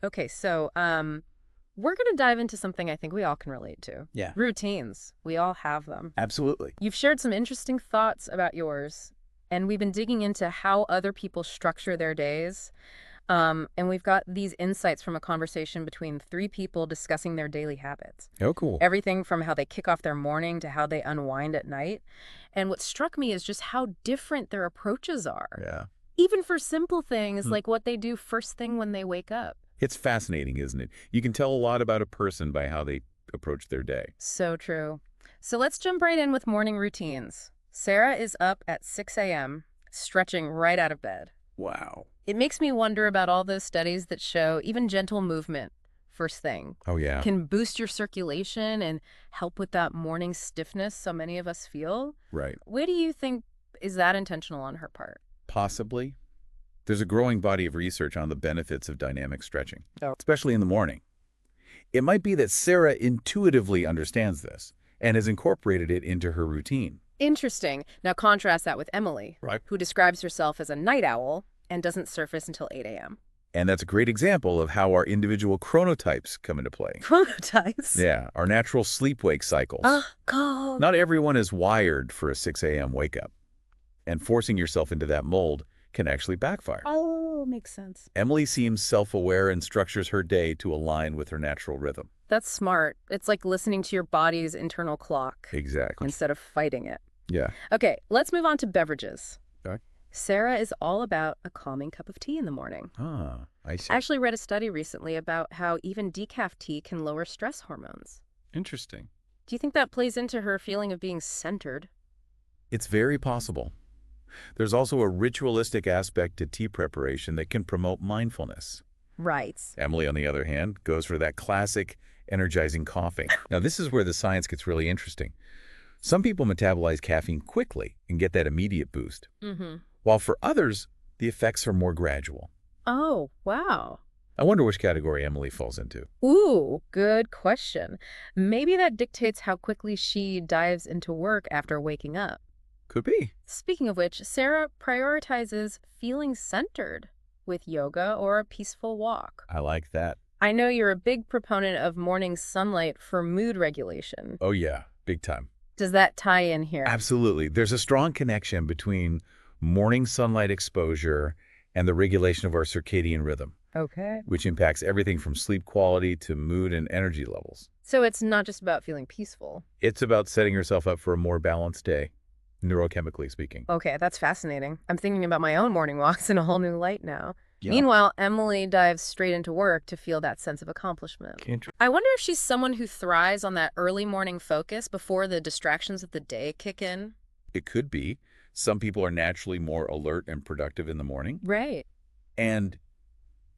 Okay, so we're going to dive into something I think we all can relate to. Yeah, Routines. We all have them. absolutely. You've shared some interesting thoughts about yours, and we've been digging into how other people structure their days. And we've got these insights from a conversation between three people discussing their daily habits. Oh, cool. Everything from how they kick off their morning to how they unwind at night. And what struck me is just how different their approaches are. Yeah. Even for simple things Hmm. like what they do first thing when they wake up. It's fascinating, isn't it? You can tell a lot about a person by how they approach their day. So true. So let's jump right in with morning routines. Sarah is up at 6 a.m., stretching right out of bed. Wow. It makes me wonder about all those studies that show even gentle movement first thing Oh, yeah. can boost your circulation and help with that morning stiffness so many of us feel. Right. What do you think, is that intentional on her part? Possibly. There's a growing body of research on the benefits of dynamic stretching, Oh. especially in the morning. It might be that Sarah intuitively understands this and has incorporated it into her routine. Interesting. Now contrast that with Emily, Right. who describes herself as a night owl and doesn't surface until 8 a.m. And that's a great example of how our individual chronotypes come into play. Chronotypes? Yeah, our natural sleep-wake cycles. God. Not everyone is wired for a 6 a.m. wake-up, and forcing yourself into that mold can actually backfire. Oh, makes sense. Emily seems self-aware and structures her day to align with her natural rhythm. That's smart. It's like listening to your body's internal clock Exactly. instead of fighting it. Yeah. Okay, let's move on to beverages. Okay. Sarah is all about a calming cup of tea in the morning. Ah, I see. I actually read a study recently about how even decaf tea can lower stress hormones. Interesting. Do you think that plays into her feeling of being centered? It's very possible. There's also a ritualistic aspect to tea preparation that can promote mindfulness. Right. Emily, on the other hand, goes for that classic energizing coffee. Now, this is where the science gets really interesting. Some people metabolize caffeine quickly and get that immediate boost, Mm-hmm. while for others, the effects are more gradual. Oh, wow. I wonder which category Emily falls into. Ooh, good question. Maybe that dictates how quickly she dives into work after waking up. Could be. Speaking of which, Sarah prioritizes feeling centered with yoga or a peaceful walk. I like that. I know you're a big proponent of morning sunlight for mood regulation. Oh yeah, big time. Does that tie in here? Absolutely. There's a strong connection between morning sunlight exposure and the regulation of our circadian rhythm, Okay. which impacts everything from sleep quality to mood and energy levels. So it's not just about feeling peaceful. It's about setting yourself up for a more balanced day, neurochemically speaking. Okay, that's fascinating. I'm thinking about my own morning walks in a whole new light now. Yeah. Meanwhile, Emily dives straight into work to feel that sense of accomplishment. I wonder if she's someone who thrives on that early morning focus before the distractions of the day kick in. It could be. Some people are naturally more alert and productive in the morning. Right. And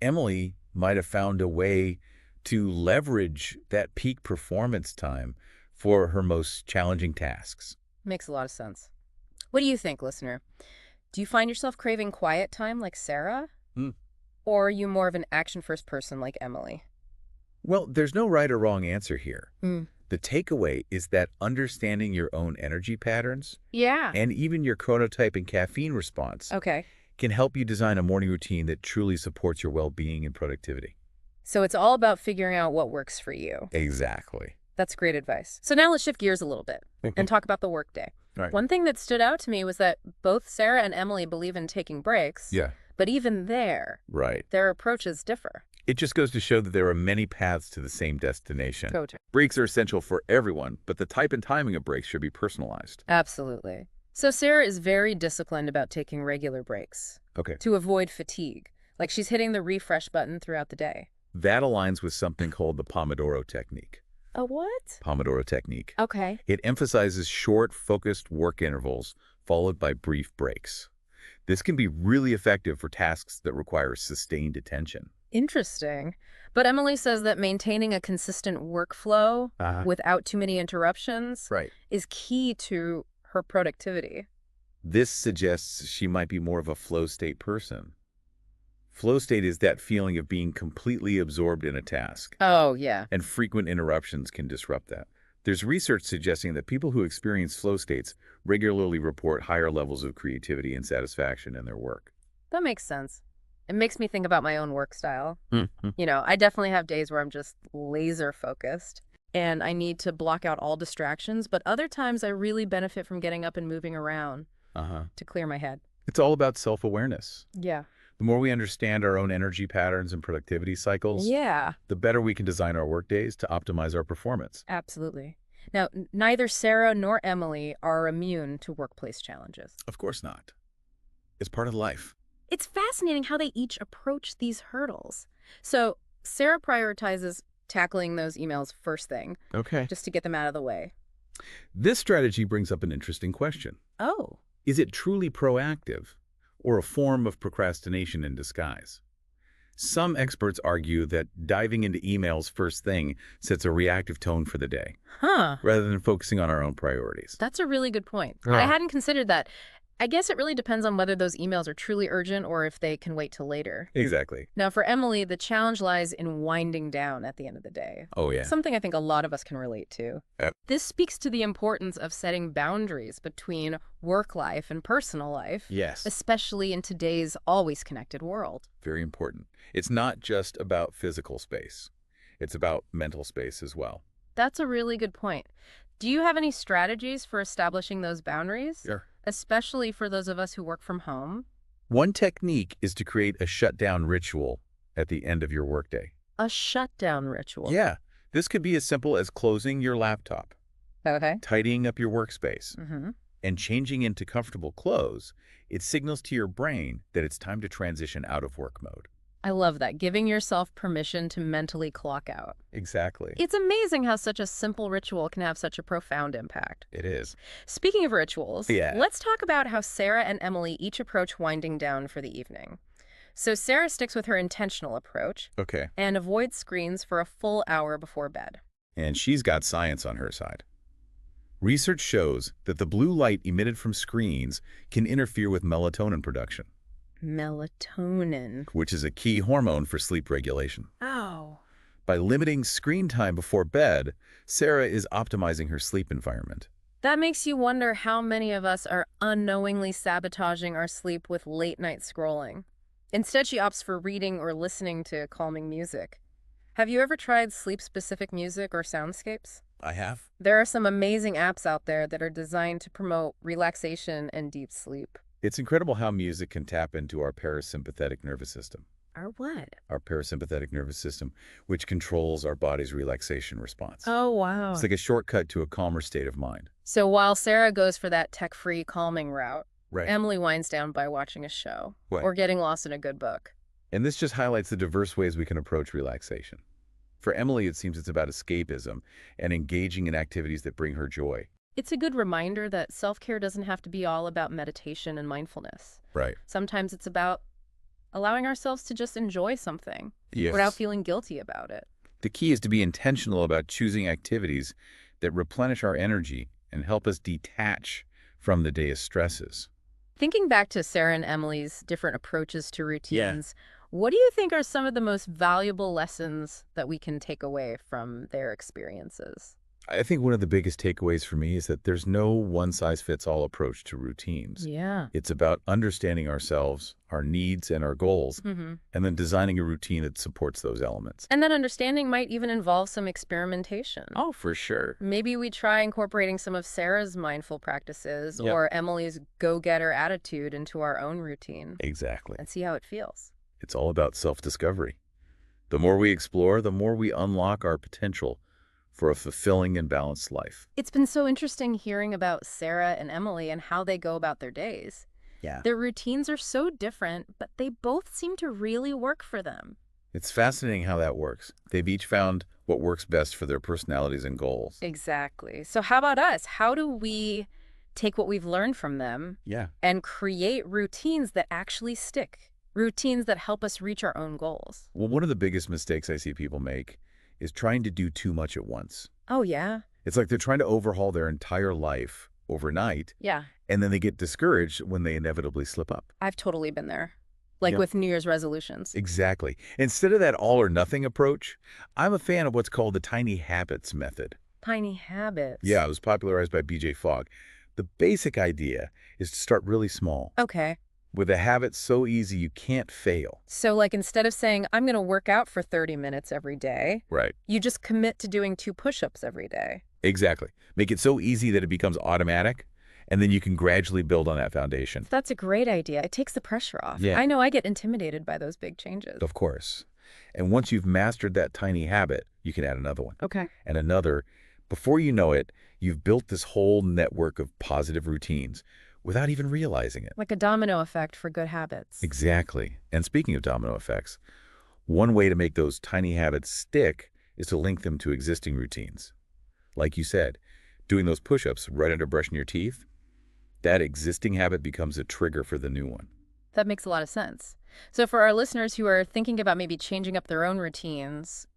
Emily might have found a way to leverage that peak performance time for her most challenging tasks. Makes a lot of sense. What do you think, listener? Do you find yourself craving quiet time like Sarah? Or are you more of an action-first person like Emily? Well, there's no right or wrong answer here. Mm. The takeaway is that understanding your own energy patterns Yeah. and even your chronotype and caffeine response Okay. can help you design a morning routine that truly supports your well-being and productivity. So it's all about figuring out what works for you. Exactly. That's great advice. So now let's shift gears a little bit and talk about the workday. Right. One thing that stood out to me was that both Sarah and Emily believe in taking breaks. Yeah. But even there, Right. their approaches differ. It just goes to show that there are many paths to the same destination. Go to. Breaks are essential for everyone, but the type and timing of breaks should be personalized. Absolutely. So Sarah is very disciplined about taking regular breaks Okay. to avoid fatigue. Like she's hitting the refresh button throughout the day. That aligns with something called the Pomodoro technique. A what? Pomodoro technique. Okay. It emphasizes short, focused work intervals followed by brief breaks. This can be really effective for tasks that require sustained attention. Interesting. But Emily says that maintaining a consistent workflow without too many interruptions Right. is key to her productivity. This suggests she might be more of a flow state person. Flow state is that feeling of being completely absorbed in a task, Oh, yeah. and frequent interruptions can disrupt that. There's research suggesting that people who experience flow states regularly report higher levels of creativity and satisfaction in their work. That makes sense. It makes me think about my own work style. Mhm. I definitely have days where I'm just laser focused and I need to block out all distractions, but other times I really benefit from getting up and moving around Uh-huh. to clear my head. It's all about self-awareness. Yeah. The more we understand our own energy patterns and productivity cycles, Yeah, the better we can design our workdays to optimize our performance. absolutely. Now, neither Sarah nor Emily are immune to workplace challenges. Of course not. It's part of life. It's fascinating how they each approach these hurdles. So, Sarah prioritizes tackling those emails first thing, Okay. just to get them out of the way. This strategy brings up an interesting question. Oh, Is it truly proactive or a form of procrastination in disguise? Some experts argue that diving into emails first thing sets a reactive tone for the day, huh. rather than focusing on our own priorities. That's a really good point. I Yeah. hadn't considered that. I guess it really depends on whether those emails are truly urgent or if they can wait till later. Exactly. Now, for Emily, the challenge lies in winding down at the end of the day. Oh, yeah. Something I think a lot of us can relate to. Yep. This speaks to the importance of setting boundaries between work life and personal life, Yes. especially in today's always connected world. Very important. It's not just about physical space. It's about mental space as well. That's a really good point. Do you have any strategies for establishing those boundaries? Sure. Especially for those of us who work from home? One technique is to create a shutdown ritual at the end of your workday. A shutdown ritual. Yeah, this could be as simple as closing your laptop, Okay. tidying up your workspace, Mm-hmm. and changing into comfortable clothes. It signals to your brain that it's time to transition out of work mode. I love that, giving yourself permission to mentally clock out. Exactly. It's amazing how such a simple ritual can have such a profound impact. It is. Speaking of rituals, Yeah. let's talk about how Sarah and Emily each approach winding down for the evening. So Sarah sticks with her intentional approach Okay. and avoids screens for a full hour before bed. And she's got science on her side. Research shows that the blue light emitted from screens can interfere with melatonin production, Melatonin. which is a key hormone for sleep regulation. Oh. By limiting screen time before bed, Sarah is optimizing her sleep environment. That makes you wonder how many of us are unknowingly sabotaging our sleep with late-night scrolling. Instead, she opts for reading or listening to calming music. Have you ever tried sleep-specific music or soundscapes? I have. There are some amazing apps out there that are designed to promote relaxation and deep sleep. It's incredible how music can tap into our parasympathetic nervous system. Or what? Our parasympathetic nervous system, which controls our body's relaxation response. Oh, wow. It's like a shortcut to a calmer state of mind. So while Sarah goes for that tech-free calming route, Right. Emily winds down by watching a show Right. or getting lost in a good book. And this just highlights the diverse ways we can approach relaxation. For Emily, it seems it's about escapism and engaging in activities that bring her joy. It's a good reminder that self-care doesn't have to be all about meditation and mindfulness. Right. Sometimes it's about allowing ourselves to just enjoy something Yes. without feeling guilty about it. The key is to be intentional about choosing activities that replenish our energy and help us detach from the day's stresses. Thinking back to Sarah and Emily's different approaches to routines, what do you think are some of the most valuable lessons that we can take away from their experiences? I think one of the biggest takeaways for me is that there's no one-size-fits-all approach to routines. Yeah. It's about understanding ourselves, our needs, and our goals, Mm-hmm. and then designing a routine that supports those elements. And that understanding might even involve some experimentation. Oh, for sure. Maybe we try incorporating some of Sarah's mindful practices Yep. or Emily's go-getter attitude into our own routine Exactly. and see how it feels. It's all about self-discovery. The more we explore, the more we unlock our potential for a fulfilling and balanced life. It's been so interesting hearing about Sarah and Emily and how they go about their days. Yeah. Their routines are so different, but they both seem to really work for them. It's fascinating how that works. They've each found what works best for their personalities and goals. Exactly. So how about us? How do we take what we've learned from them Yeah. and create routines that actually stick? Routines that help us reach our own goals. Well, one of the biggest mistakes I see people make is trying to do too much at once. Oh, yeah? It's like they're trying to overhaul their entire life overnight, Yeah. and then they get discouraged when they inevitably slip up. I've totally been there. Like Yep. with New Year's resolutions. Exactly. Instead of that all or nothing approach, I'm a fan of what's called the tiny habits method. Tiny habits. Yeah, it was popularized by BJ Fogg. The basic idea is to start really small. Okay. with a habit so easy you can't fail. So, like, instead of saying, I'm going to work out for 30 minutes every day, Right. you just commit to doing 2 push-ups every day. Exactly. Make it so easy that it becomes automatic, and then you can gradually build on that foundation. That's a great idea. It takes the pressure off. Yeah. I know I get intimidated by those big changes. Of course. And once you've mastered that tiny habit, you can add another one. Okay. And another. Before you know it, you've built this whole network of positive routines without even realizing it. Like a domino effect for good habits. Exactly. And speaking of domino effects, one way to make those tiny habits stick is to link them to existing routines. Like you said, doing those push-ups right under brushing your teeth, that existing habit becomes a trigger for the new one. That makes a lot of sense. So for our listeners who are thinking about maybe changing up their own routines,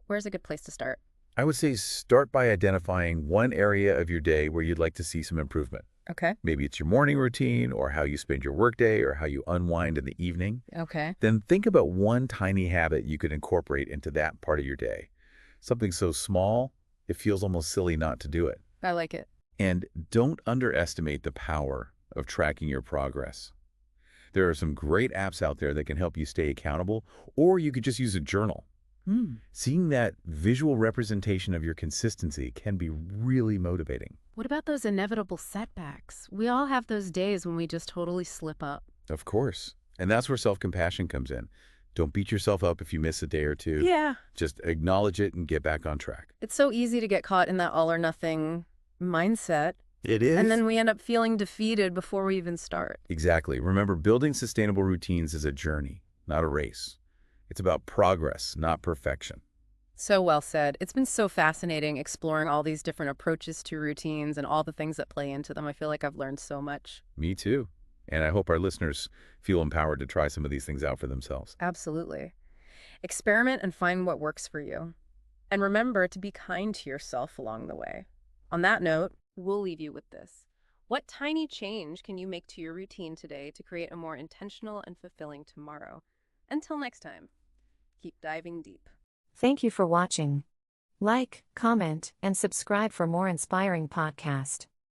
where's a good place to start? I would say start by identifying one area of your day where you'd like to see some improvement. Okay. Maybe it's your morning routine or how you spend your workday or how you unwind in the evening. Okay. Then think about one tiny habit you could incorporate into that part of your day. Something so small, it feels almost silly not to do it. I like it. And don't underestimate the power of tracking your progress. There are some great apps out there that can help you stay accountable, or you could just use a journal. Seeing that visual representation of your consistency can be really motivating. What about those inevitable setbacks? We all have those days when we just totally slip up. Of course. And that's where self-compassion comes in. Don't beat yourself up if you miss a day or two. Yeah. Just acknowledge it and get back on track. It's so easy to get caught in that all or nothing mindset. It is. And then we end up feeling defeated before we even start. Exactly. Remember, building sustainable routines is a journey, not a race. It's about progress, not perfection. So well said. It's been so fascinating exploring all these different approaches to routines and all the things that play into them. I feel like I've learned so much. Me too. And I hope our listeners feel empowered to try some of these things out for themselves. Absolutely. Experiment and find what works for you. And remember to be kind to yourself along the way. On that note, we'll leave you with this. What tiny change can you make to your routine today to create a more intentional and fulfilling tomorrow? Until next time, keep diving deep. Thank you for watching. Like, comment, and subscribe for more inspiring podcasts.